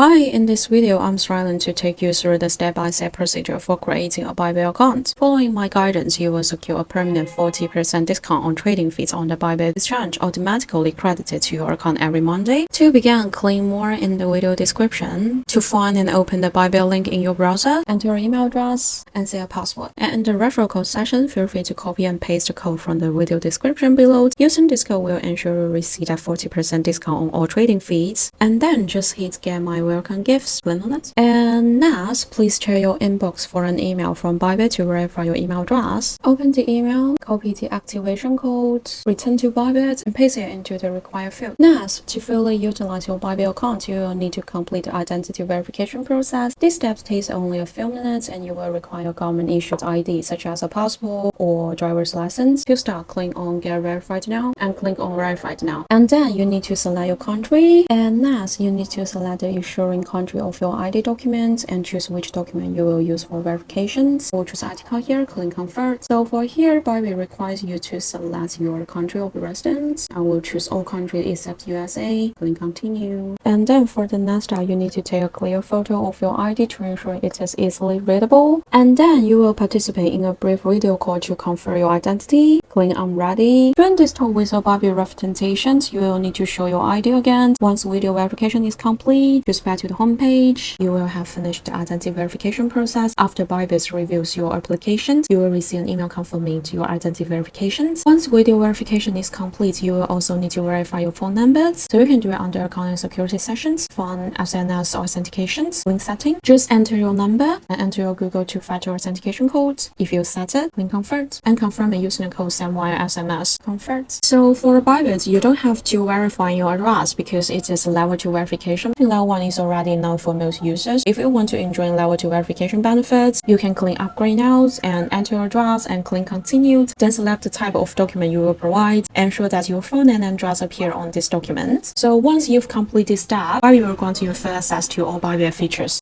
Hi, in this video, I'm struggling to take you through the step-by-step procedure for creating a Bybit account. Following my guidance, you will secure a permanent 40% discount on trading fees on the Bybit exchange automatically credited to your account every Monday. To begin, click more in the video description. To find and open the Bybit link in your browser, enter your email address and say a password. And in the referral code section, feel free to copy and paste the code from the video description below. Using this code will ensure you receive a 40% discount on all trading fees. And then just hit get my welcome gifts, click on it. And next, please check your inbox for an email from Bybit to verify your email address. Open the email, copy the activation code, return to Bybit, and paste it into the required field. Next, to fully utilize your Bybit account, you will need to complete the identity verification process. This step takes only a few minutes, and you will require a government-issued ID, such as a passport or driver's license. To start, click on Get Verified Now and click on Verified Now. And then you need to select your country. And next, you need to select the issuing country of your ID document and choose which document you will use for verifications. We'll choose ID card here, click Confirm. So for here, Bybit requires you to select your country of residence. I will choose all countries except USA, click Continue. And then for the next step, you need to take a clear photo of your ID to ensure it is easily readable. And then you will participate in a brief video call to confirm your identity. Click I'm ready. During this talk with your Bybit representations, you will need to show your ID again. Once video verification is complete, just back to the home page. You will have finished the identity verification process. After Bybit reviews your applications, you will receive an email confirming your identity verifications. Once video verification is complete, you will also need to verify your phone numbers. So you can do it under account and security sessions, phone SNS authentications, link setting. Just enter your number and enter your Google two-factor authentication code. If you set it, click Confirm and confirm and using the code sent via SMS. Confirm. So for Bybit, you don't have to verify your address because it is a level 2 verification. Level 1 is already known for most users. If you want to enjoy level 2 verification benefits, you can click Upgrade Now and enter your address and click Continue. Then select the type of document you will provide. Ensure that your phone and address appear on this document. So once you've completed this step, Bybit will grant you full access to all Bybit features.